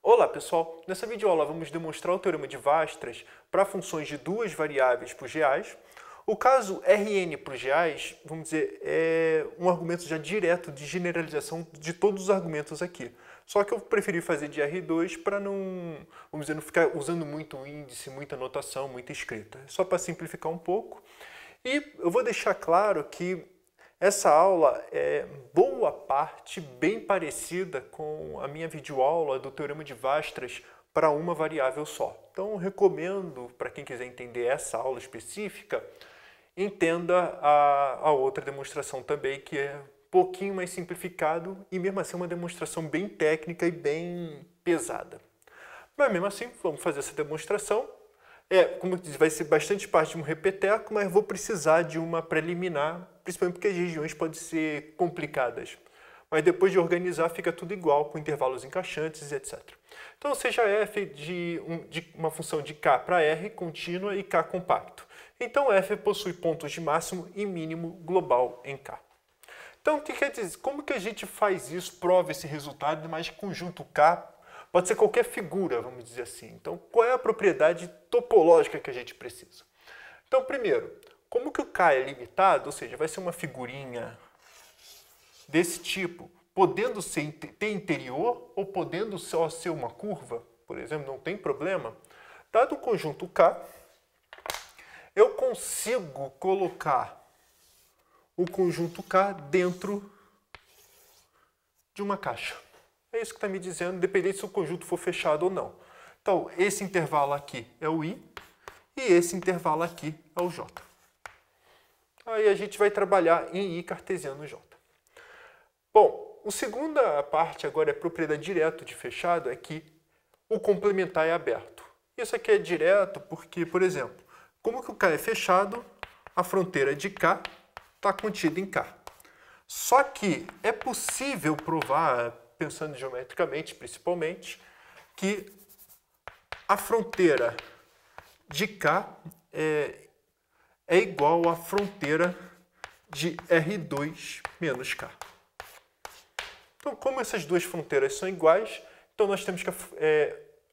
Olá pessoal, nessa videoaula vamos demonstrar o teorema de Weierstrass para funções de duas variáveis para os reais. O caso Rn para os reais, vamos dizer, é um argumento já direto de generalização de todos os argumentos aqui. Só que eu preferi fazer de R2 para não, vamos dizer, não ficar usando muito índice, muita notação, muita escrita. Só para simplificar um pouco. E eu vou deixar claro que essa aula é boa parte bem parecida com a minha videoaula do teorema de Weierstrass para uma variável só. Então, recomendo, para quem quiser entender essa aula específica, entenda a outra demonstração também, que é um pouquinho mais simplificado e mesmo assim uma demonstração bem técnica e bem pesada. Mas mesmo assim, vamos fazer essa demonstração. Como eu disse, vai ser bastante parte de um repeteco, mas vou precisar de uma preliminar, principalmente porque as regiões podem ser complicadas. Mas depois de organizar, fica tudo igual, com intervalos encaixantes, etc. Então, seja f de uma função de k para r contínua e k compacto. Então, f possui pontos de máximo e mínimo global em k. Então, o que quer dizer? Como que a gente faz isso, prova esse resultado, mas conjunto k pode ser qualquer figura, vamos dizer assim. Então, qual é a propriedade topológica que a gente precisa? Então, primeiro, como que o K é limitado, ou seja, vai ser uma figurinha desse tipo, podendo ter interior ou podendo só ser uma curva, por exemplo, não tem problema. Dado o conjunto K, eu consigo colocar o conjunto K dentro de uma caixa. É isso que está me dizendo, independente se o conjunto for fechado ou não. Então, esse intervalo aqui é o I e esse intervalo aqui é o J. Aí a gente vai trabalhar em I cartesiano J. Bom, a segunda parte agora é propriedade direto de fechado, é que o complementar é aberto. Isso aqui é direto porque, por exemplo, como que o K é fechado, a fronteira de K está contida em K. Só que é possível provar, pensando geometricamente principalmente, que a fronteira de K é igual à fronteira de R2 menos K. Então, como essas duas fronteiras são iguais, então nós temos que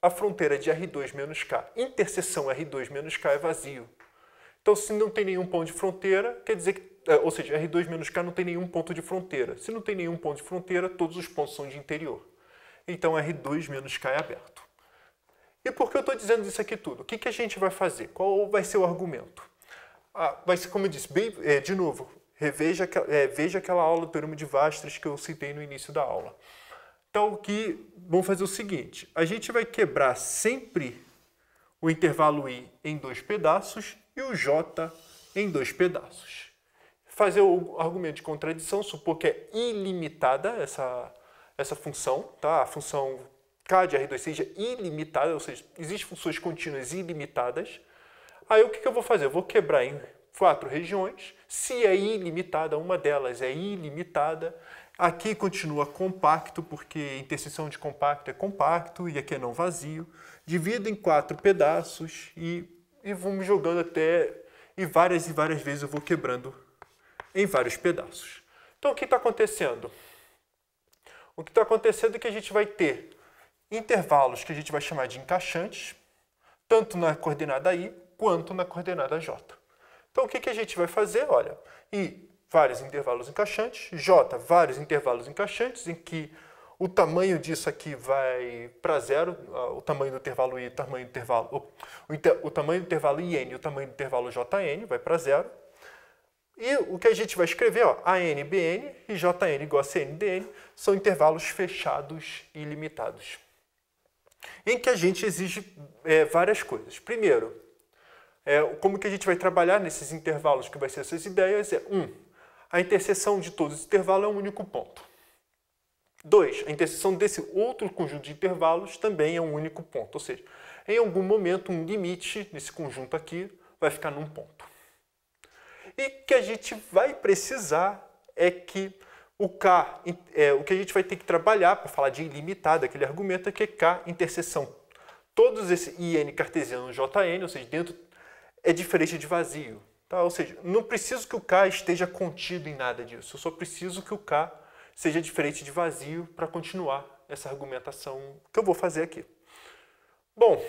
a fronteira de R2 menos K, interseção R2 menos K é vazio. Então, se não tem nenhum ponto de fronteira, quer dizer que ou seja, R2 menos K não tem nenhum ponto de fronteira. Se não tem nenhum ponto de fronteira, todos os pontos são de interior. Então, R2 menos K é aberto. E por que eu estou dizendo isso aqui tudo? O que a gente vai fazer? Qual vai ser o argumento? Vai ser, como eu disse, de novo, veja aquela aula do teorema de Weierstrass que eu citei no início da aula. Então, vamos fazer o seguinte. A gente vai quebrar sempre o intervalo I em dois pedaços e o J em dois pedaços. Fazer o argumento de contradição, supor que é ilimitada essa função, tá? A função k de R2 seja ilimitada, ou seja, existem funções contínuas ilimitadas. Aí o que eu vou fazer? Eu vou quebrar em 4 regiões. Se é ilimitada, uma delas é ilimitada. Aqui continua compacto, porque interseção de compacto é compacto e aqui é não vazio. Divido em 4 pedaços e vamos jogando até... E várias vezes eu vou quebrando em vários pedaços. Então, o que está acontecendo? O que está acontecendo é que a gente vai ter intervalos que a gente vai chamar de encaixantes, tanto na coordenada I quanto na coordenada J. Então, o que a gente vai fazer? Olha, I, vários intervalos encaixantes, J, vários intervalos encaixantes, em que o tamanho disso aqui vai para zero, o tamanho do intervalo I, o tamanho do intervalo IN e o tamanho do intervalo JN vai para zero. E o que a gente vai escrever, AN, BN e JN igual a CN, DN, são intervalos fechados e ilimitados. Em que a gente exige várias coisas. Primeiro, como que a gente vai trabalhar nesses intervalos, que vai ser essas ideias, a interseção de todos os intervalos é um único ponto. 2, a interseção desse outro conjunto de intervalos também é um único ponto. Ou seja, em algum momento, um limite nesse conjunto aqui vai ficar num ponto. E o que a gente vai precisar é que o K, o que a gente vai ter que trabalhar para falar de ilimitado, aquele argumento é que K, interseção, todos esse IN cartesiano JN, ou seja, dentro é diferente de vazio. Tá? Ou seja, não preciso que o K esteja contido em nada disso, eu só preciso que o K seja diferente de vazio para continuar essa argumentação que eu vou fazer aqui. Bom,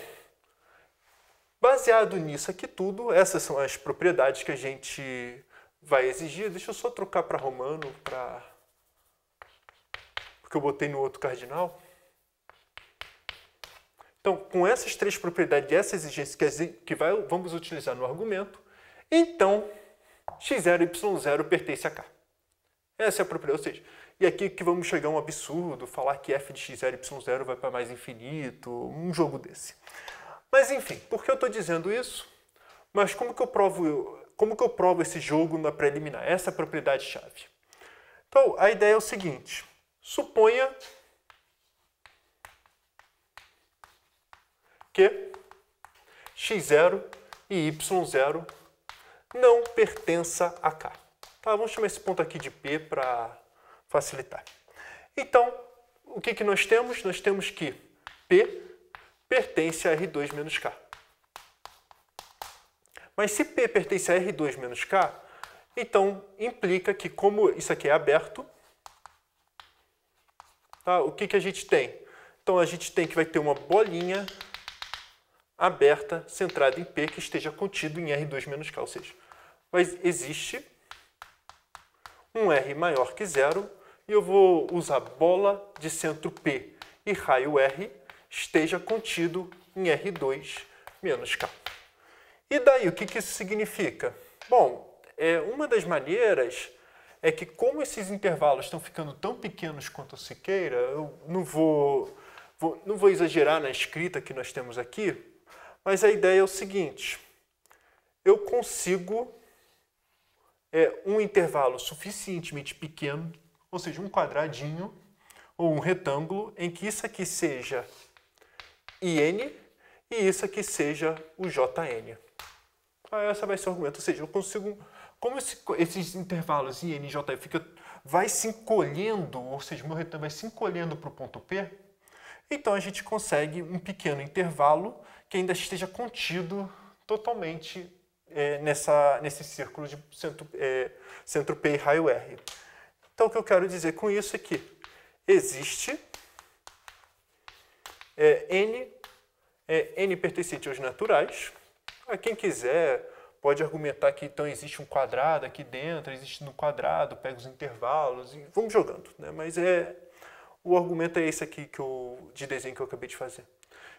baseado nisso aqui tudo, essas são as propriedades que a gente vai exigir. Deixa eu só trocar para romano, porque eu botei no outro cardinal. Então, com essas três propriedades e essa exigência que vamos utilizar no argumento, então x0 e y0 pertence a K. Essa é a propriedade, ou seja, e aqui que vamos chegar a um absurdo, falar que f de x0 e y0 vai para mais infinito, um jogo desse. Mas enfim, por que eu estou dizendo isso? Mas como que eu provo esse jogo na preliminar, essa propriedade-chave? Então, a ideia é o seguinte, suponha que x0 e y0 não pertença a K. Tá, vamos chamar esse ponto aqui de P para facilitar. Então, o que nós temos? Nós temos que P pertence a R2 menos K. Mas se P pertence a R2 menos K, então implica que, como isso aqui é aberto, tá, o que a gente tem? Então, a gente tem que vai ter uma bolinha aberta, centrada em P, que esteja contido em R2 menos K, ou seja, existe um R maior que zero, e eu vou usar bola de centro P e raio R esteja contido em R2 menos K. E daí, o que isso significa? Bom, uma das maneiras é que, como esses intervalos estão ficando tão pequenos quanto se queira, eu não vou exagerar na escrita que nós temos aqui, mas a ideia é o seguinte, eu consigo um intervalo suficientemente pequeno, ou seja, um quadradinho ou um retângulo, em que isso aqui seja IN e isso aqui seja o JN. Essa vai ser o argumento, ou seja, eu consigo, como esses intervalos IN e JN vai se encolhendo, ou seja, o meu retângulo vai se encolhendo para o ponto P, então a gente consegue um pequeno intervalo que ainda esteja contido totalmente nesse círculo de centro P e raio R. Então, o que eu quero dizer com isso é que existe N pertencente aos naturais. Quem quiser pode argumentar que então existe um quadrado aqui dentro, existe no quadrado, pega os intervalos e vamos jogando, né? Mas o argumento é esse aqui de desenho que eu acabei de fazer.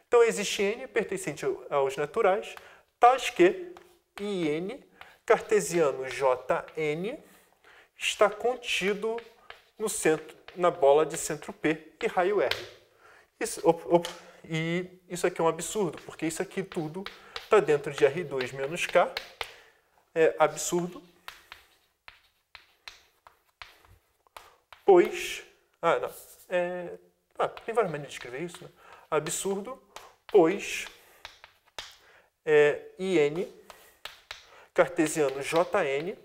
Então, existe N pertencente aos naturais, tais que IN cartesiano JN está contido no centro, na bola de centro P e raio R. E isso aqui é um absurdo, porque isso aqui tudo está dentro de R2 menos K. É absurdo, pois... tem várias maneiras de escrever isso, né? Absurdo, pois IN cartesiano JN,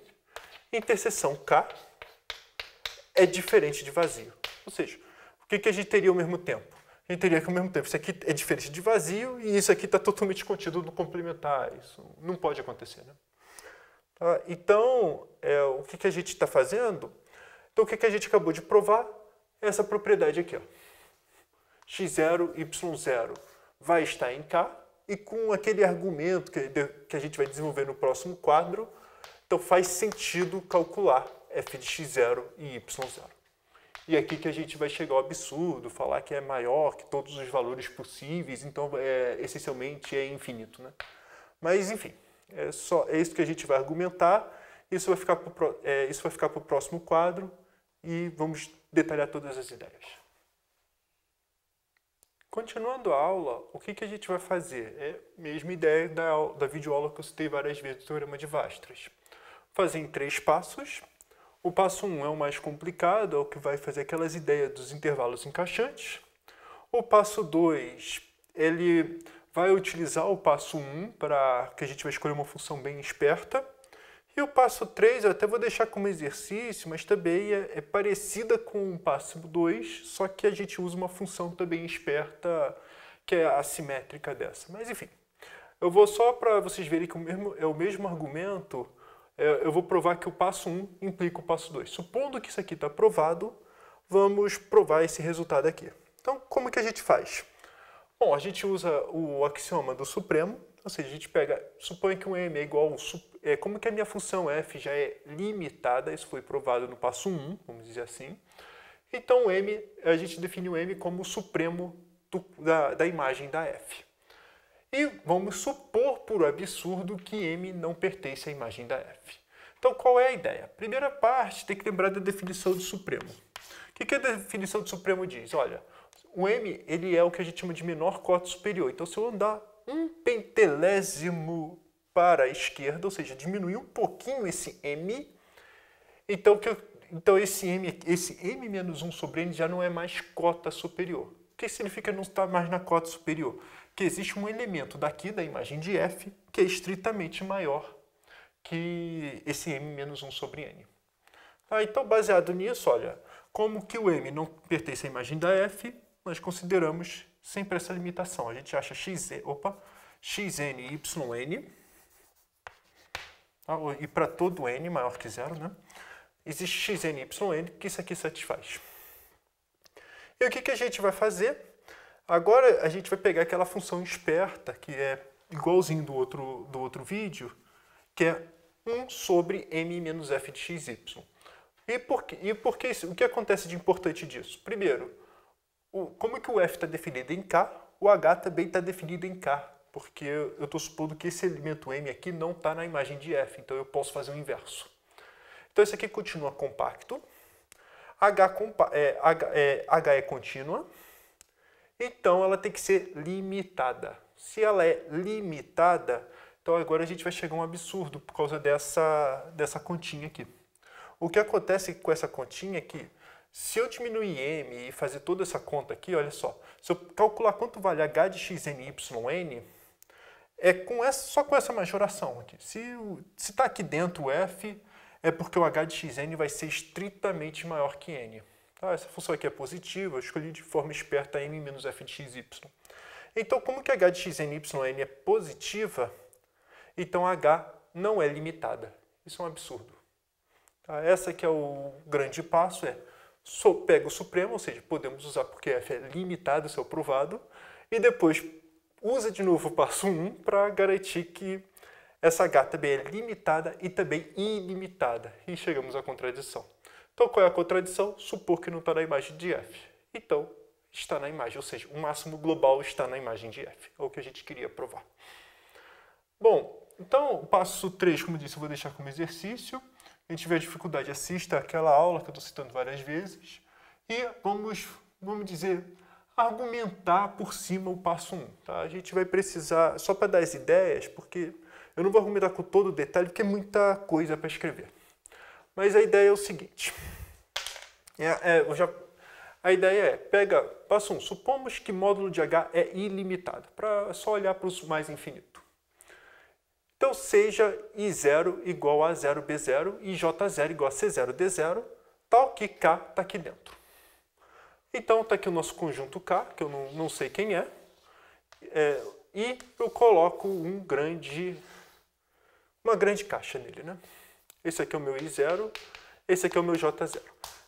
interseção K, é diferente de vazio. Ou seja, o que a gente teria ao mesmo tempo? A gente teria que ao mesmo tempo, isso aqui é diferente de vazio e isso aqui está totalmente contido no complementar. Isso não pode acontecer, né? Tá? Então, o que a gente está fazendo? Então, o que a gente acabou de provar? Essa propriedade aqui, ó. x0, y0 vai estar em K, e com aquele argumento que a gente vai desenvolver no próximo quadro, então faz sentido calcular f de x0 e y0. E aqui que a gente vai chegar ao absurdo, falar que é maior que todos os valores possíveis, então essencialmente é infinito, né? Mas enfim, é isso que a gente vai argumentar, isso vai ficar para o próximo quadro e vamos detalhar todas as ideias. Continuando a aula, o que a gente vai fazer? É a mesma ideia da videoaula que eu citei várias vezes do Teorema de Weierstrass. Fazer em 3 passos. O passo 1 é o mais complicado, é o que vai fazer aquelas ideias dos intervalos encaixantes. O passo 2, ele vai utilizar o passo 1 para que a gente vai escolher uma função bem esperta. E o passo 3 eu até vou deixar como exercício, mas também é parecida com o passo 2, só que a gente usa uma função também esperta, que é assimétrica dessa. Mas enfim, eu vou só para vocês verem que é o mesmo argumento, eu vou provar que o passo 1 implica o passo 2. Supondo que isso aqui está provado, vamos provar esse resultado aqui. Então, como que a gente faz? Bom, a gente usa o axioma do supremo, ou seja, a gente pega, supõe que um m é igual ao... como que a minha função f já é limitada, isso foi provado no passo 1, vamos dizer assim. Então, a gente define o m como o supremo da imagem da f. E vamos supor, por absurdo, que m não pertence à imagem da f. Então, qual é a ideia? Primeira parte, tem que lembrar da definição de supremo. O que a definição de supremo diz? Olha, o m ele é o que a gente chama de menor coto superior. Então, se eu andar um pentelésimo para a esquerda, ou seja, diminuir um pouquinho esse m, então esse m menos 1 sobre n já não é mais cota superior. O que significa não estar mais na cota superior? Que existe um elemento daqui da imagem de f que é estritamente maior que esse m menos 1 sobre n. Então, baseado nisso, olha, como que o m não pertence à imagem da f, nós consideramos sempre essa limitação. A gente acha xn e yn, e para todo n maior que zero, né? Existe xn e yn que isso aqui satisfaz. E o que a gente vai fazer? Agora a gente vai pegar aquela função esperta, que é igualzinho do outro vídeo, que é 1 sobre m menos f de xy. E por que isso? O que acontece de importante disso? Primeiro, como que o f está definido em k, o h também está definido em k, porque eu estou supondo que esse elemento m aqui não está na imagem de f, então eu posso fazer o inverso. Então esse aqui continua compacto, h é contínua, então ela tem que ser limitada. Se ela é limitada, então agora a gente vai chegar a um absurdo por causa dessa continha aqui. O que acontece com essa continha é que, se eu diminuir m e fazer toda essa conta aqui, olha só, se eu calcular quanto vale h de xn e yn, só com essa majoração aqui. Se está aqui dentro o f, é porque o h de xn vai ser estritamente maior que n. Essa função aqui é positiva, eu escolhi de forma esperta m menos f de xy. Então, como que h de xn e yn é positiva, então h não é limitada. Isso é um absurdo. Essa aqui é o grande passo, pega o supremo, ou seja, podemos usar porque f é limitado, isso é o provado, e depois usa de novo o passo 1 para garantir que essa h também é limitada e também ilimitada. E chegamos à contradição. Então, qual é a contradição? Supor que não está na imagem de f. Então, está na imagem, ou seja, o máximo global está na imagem de f. É o que a gente queria provar. Bom, então, o passo 3, como eu disse, eu vou deixar como exercício. Quem tiver dificuldade, assista aquela aula que eu estou citando várias vezes. E vamos dizer, argumentar por cima o passo 1. Tá? A gente vai precisar, só para dar as ideias, porque eu não vou argumentar com todo o detalhe, porque é muita coisa para escrever. Mas a ideia é o seguinte. A ideia pega, passo 1, supomos que módulo de H é ilimitado, para só olhar para o mais infinito. Então, seja I0 igual a 0B0 e J0 igual a C0D0, tal que K está aqui dentro. Então, está aqui o nosso conjunto K, que eu não sei quem é, e eu coloco uma grande caixa nele, né? Esse aqui é o meu I0, esse aqui é o meu J0.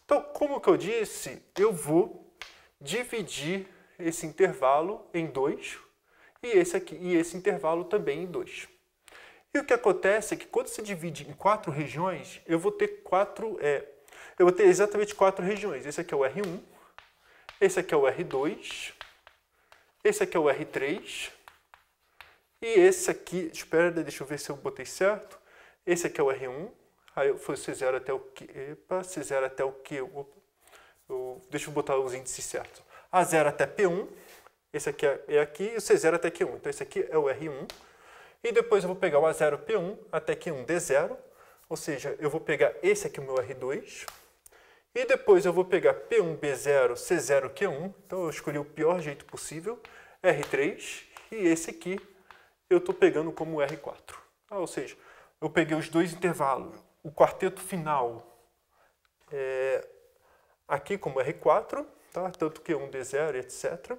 Então, como que eu disse, eu vou dividir esse intervalo em 2 e esse intervalo também em 2. E o que acontece é que quando se divide em 4 regiões, eu vou ter exatamente 4 regiões. Esse aqui é o R1, esse aqui é o R2, esse aqui é o R3 e esse aqui, espera, deixa eu ver se eu botei certo. Esse aqui é o R1, aí foi C0 até o Q, C0 até o Q, deixa eu botar os índices certos. A0 até P1, esse aqui é aqui e o C0 até Q1. Então esse aqui é o R1. E depois eu vou pegar o A0P1 até Q1D0, ou seja, eu vou pegar esse aqui, o meu R2, e depois eu vou pegar P1B0, C0Q1, então eu escolhi o pior jeito possível, R3, e esse aqui eu estou pegando como R4. Ou seja, eu peguei os dois intervalos, o quarteto final aqui como R4, tá? Tanto Q1D0, etc.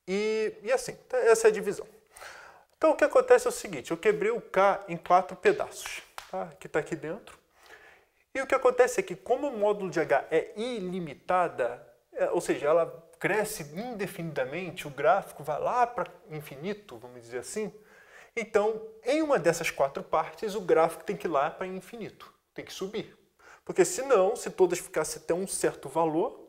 E assim, essa é a divisão. Então, o que acontece é o seguinte, eu quebrei o K em 4 pedaços, tá? Que está aqui dentro. E o que acontece é que, como o módulo de H é ilimitada, ou seja, ela cresce indefinidamente, o gráfico vai lá para infinito, vamos dizer assim. Então, em uma dessas 4 partes, o gráfico tem que ir lá para infinito, tem que subir. Porque senão, se todas ficassem até um certo valor,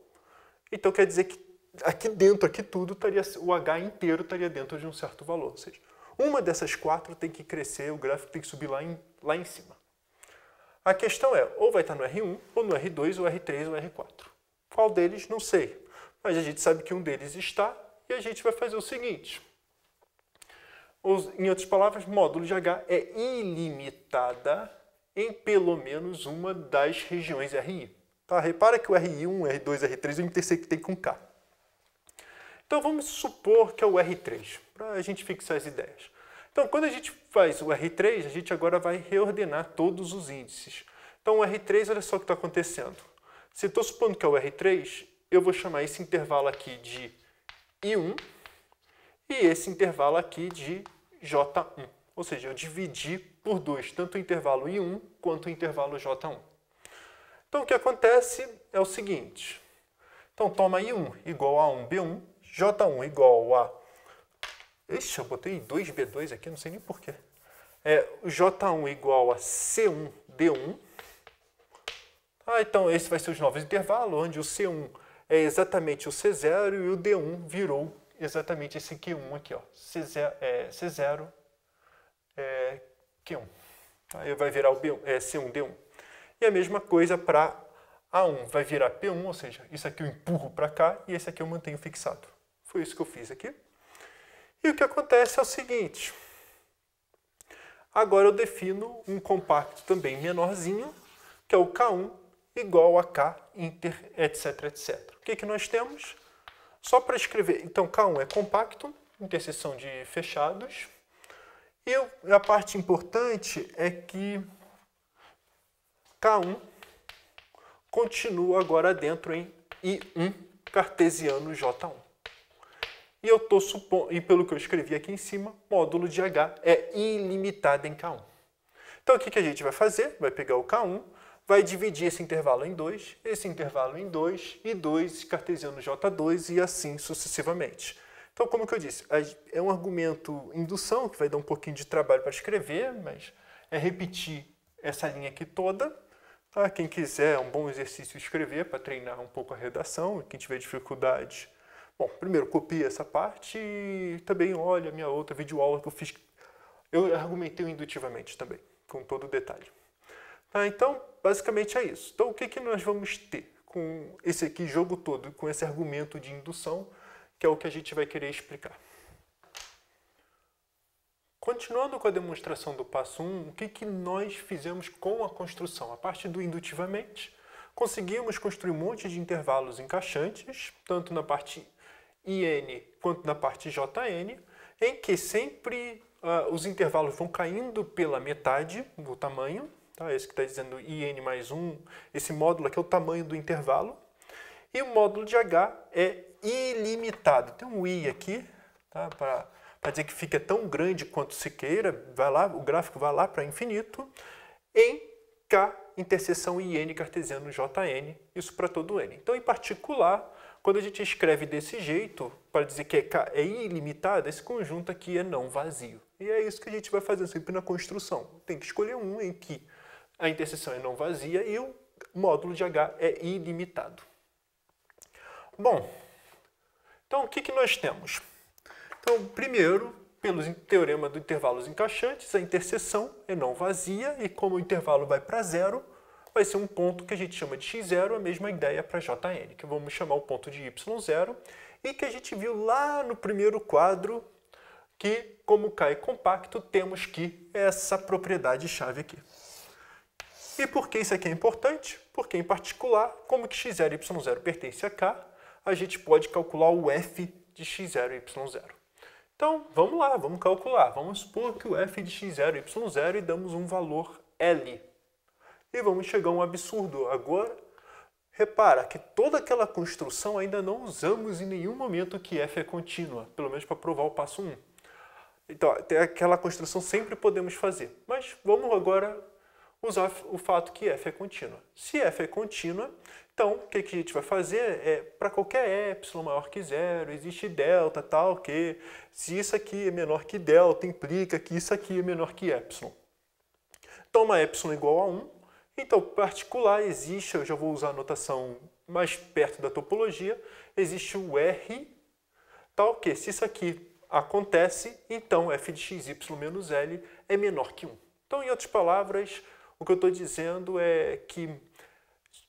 então quer dizer que aqui dentro, aqui tudo, o H inteiro estaria dentro de um certo valor. Ou seja, uma dessas 4 tem que crescer, o gráfico tem que subir lá em cima. A questão é, ou vai estar no R1, ou no R2, ou R3, ou R4. Qual deles? Não sei. Mas a gente sabe que um deles está, e a gente vai fazer o seguinte. Em outras palavras, módulo de H é ilimitada em pelo menos uma das regiões RI. Tá? Repara que o RI1, R2, R3 eu intersectei com K. Então vamos supor que é o R3, para a gente fixar as ideias. Então quando a gente faz o R3, a gente agora vai reordenar todos os índices. Então o R3, olha só o que está acontecendo. Se estou supondo que é o R3, eu vou chamar esse intervalo aqui de I1 e esse intervalo aqui de J1. Ou seja, eu dividi por 2, tanto o intervalo I1 quanto o intervalo J1. Então o que acontece é o seguinte. Então toma I1 igual a 1B1, J1 igual a... Ixi, eu botei 2B2 aqui, não sei nem porquê. J1 igual a C1D1. Então esse vai ser os novos intervalos, onde o C1 é exatamente o C0 e o D1 virou exatamente esse Q1 aqui, ó. C0 Q1. Aí vai virar o C1D1. E a mesma coisa para A1 vai virar P1, ou seja, isso aqui eu empurro para cá e esse aqui eu mantenho fixado. Foi isso que eu fiz aqui. E o que acontece é o seguinte. Agora eu defino um compacto também menorzinho, que é o K1 igual a K inter, etc, etc. O que nós temos? Só para escrever, então K1 é compacto, interseção de fechados. E a parte importante é que K1 continua agora dentro em I1 cartesiano J1. E eu estou supondo, e pelo que eu escrevi aqui em cima, módulo de H é ilimitado em K1. Então o que a gente vai fazer? Vai pegar o K1, vai dividir esse intervalo em 2, esse intervalo em 2, e 2 cartesiano J2 e assim sucessivamente. Então, como que eu disse, é um argumento indução, que vai dar um pouquinho de trabalho para escrever, mas é repetir essa linha aqui toda. Tá? Quem quiser, é um bom exercício escrever para treinar um pouco a redação, quem tiver dificuldade. Bom, primeiro copia essa parte e também olha a minha outra videoaula que eu fiz. Eu argumentei indutivamente também, com todo o detalhe. Tá? Então, basicamente é isso. Então, o que nós vamos ter com esse aqui jogo todo, com esse argumento de indução, que é o que a gente vai querer explicar. Continuando com a demonstração do passo 1, o que nós fizemos com a construção? A parte do indutivamente, conseguimos construir um monte de intervalos encaixantes, tanto na parte IN quanto na parte JN, em que sempre os intervalos vão caindo pela metade do tamanho. Tá? Esse que está dizendo IN mais 1, esse módulo aqui é o tamanho do intervalo. E o módulo de H é ilimitado. Tem um I aqui, tá? Para dizer que fica tão grande quanto se queira, vai lá, o gráfico vai lá para infinito, em K interseção IN cartesiano JN, isso para todo N. Então, em particular, quando a gente escreve desse jeito, para dizer que K é ilimitado, esse conjunto aqui é não vazio. E é isso que a gente vai fazer sempre na construção. Tem que escolher um em que a interseção é não vazia e o módulo de H é ilimitado. Bom, então o que nós temos? Então, primeiro, pelo teorema do intervalos encaixantes, a interseção é não vazia e como o intervalo vai para zero, vai ser um ponto que a gente chama de x0, a mesma ideia para Jn, que vamos chamar o ponto de y0 e que a gente viu lá no primeiro quadro que, como K é compacto, temos que essa propriedade-chave aqui. E por que isso aqui é importante? Porque, em particular, como que x0 e y0 pertence a K, a gente pode calcular o f de x0 e y0. Então, vamos lá, vamos calcular. Vamos supor que o f de x0 e y0 e damos um valor L. E vamos chegar a um absurdo. Agora, repara que toda aquela construção ainda não usamos em nenhum momento que f é contínua, pelo menos para provar o passo 1. Então, até aquela construção sempre podemos fazer. Mas vamos agora usar o fato que f é contínua. Se f é contínua, Então, o que a gente vai fazer é, para qualquer epsilon maior que zero, existe delta, tal, que se isso aqui é menor que delta, implica que isso aqui é menor que epsilon. Então, uma epsilon igual a 1. Então, particular existe, eu já vou usar a notação mais perto da topologia, existe o R, tal que se isso aqui acontece, então f de xy menos L é menor que 1. Então, em outras palavras, o que eu estou dizendo é que,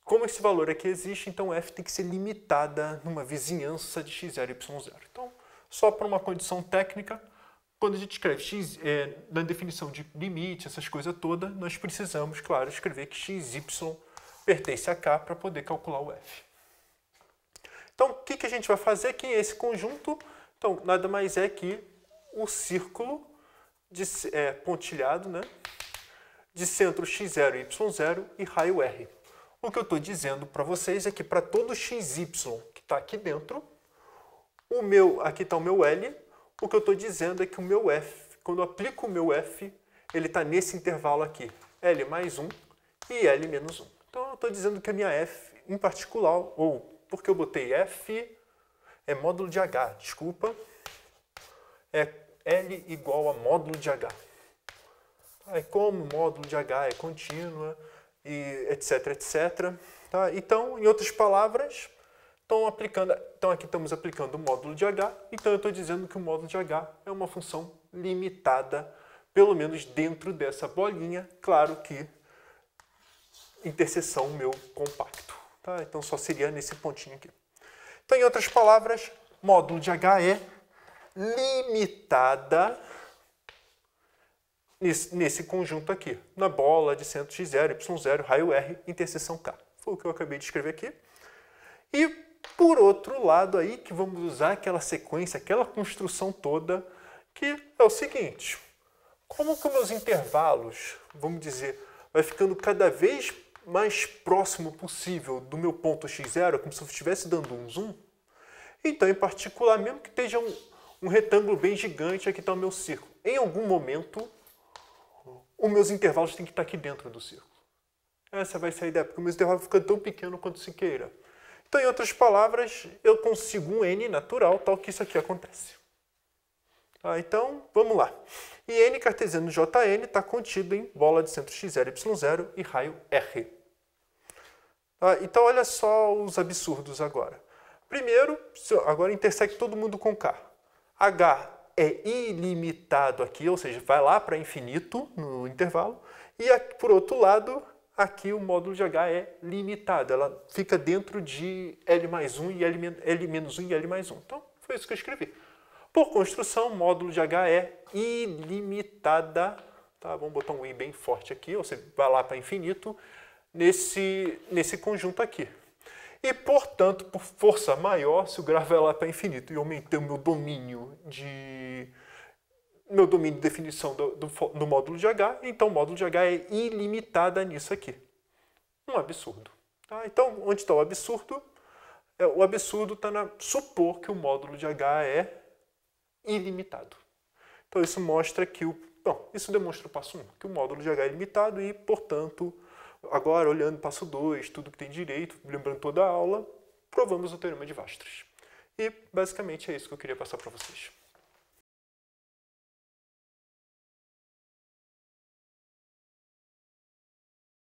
como esse valor aqui existe, então f tem que ser limitada numa vizinhança de x0 e y0. Então, só para uma condição técnica, quando a gente escreve x, na definição de limite, essas coisas todas, nós precisamos, claro, escrever que xy pertence a K para poder calcular o f. Então, o que a gente vai fazer aqui? Esse conjunto, então, nada mais é que o círculo pontilhado, né, de centro x0 e y0 e raio R. O que eu estou dizendo para vocês é que para todo xy que está aqui dentro, aqui está o meu L, o que eu estou dizendo é que o meu f, quando eu aplico o meu f, ele está nesse intervalo aqui, L mais 1 e L menos 1. Então eu estou dizendo que a minha f, em particular, ou porque eu botei f, é módulo de H, desculpa, é L igual a módulo de H. Aí, como o módulo de H é contínua, e etc, etc. Tá? Então, em outras palavras, então aqui estamos aplicando o módulo de H, então eu estou dizendo que o módulo de H é uma função limitada, pelo menos dentro dessa bolinha, claro que interseção meu compacto. Tá? Então só seria nesse pontinho aqui. Então, em outras palavras, módulo de H é limitada nesse conjunto aqui, na bola de centro x0, y0, raio R, interseção K. Foi o que eu acabei de escrever aqui. E, por outro lado, aí que vamos usar aquela sequência, aquela construção toda, que é o seguinte: como que os meus intervalos, vamos dizer, vai ficando cada vez mais próximo possível do meu ponto x0, como se eu estivesse dando um zoom, então, em particular, mesmo que esteja um retângulo bem gigante, aqui está o meu círculo, em algum momento, os meus intervalos têm que estar aqui dentro do círculo. Essa vai ser a ideia, porque o meu intervalo fica tão pequeno quanto se queira. Então, em outras palavras, eu consigo um n natural, tal que isso aqui acontece. Tá, então, vamos lá. E n cartesiano Jn está contido em bola de centro x0, y0 e raio R. Tá, então, olha só os absurdos agora. Primeiro, agora intersegue todo mundo com K. H é ilimitado aqui, ou seja, vai lá para infinito no intervalo. E, aqui, por outro lado, aqui o módulo de H é limitado. Ela fica dentro de L mais 1 e L menos 1 e L mais 1. Então, foi isso que eu escrevi. Por construção, o módulo de H é ilimitada. Tá? Vamos botar um I bem forte aqui, ou seja, vai lá para infinito, nesse conjunto aqui. E, portanto, por força maior, se o grau vai lá para infinito e eu aumentei o meu domínio de definição do módulo de H, então o módulo de H é ilimitada nisso aqui. Um absurdo. Tá? Então, onde está o absurdo? O absurdo está na supor que o módulo de H é ilimitado. Então, isso mostra que isso demonstra o passo 1, que o módulo de H é ilimitado e, portanto, agora, olhando passo 2, tudo que tem direito, lembrando toda a aula, provamos o teorema de Weierstrass. E, basicamente, é isso que eu queria passar para vocês.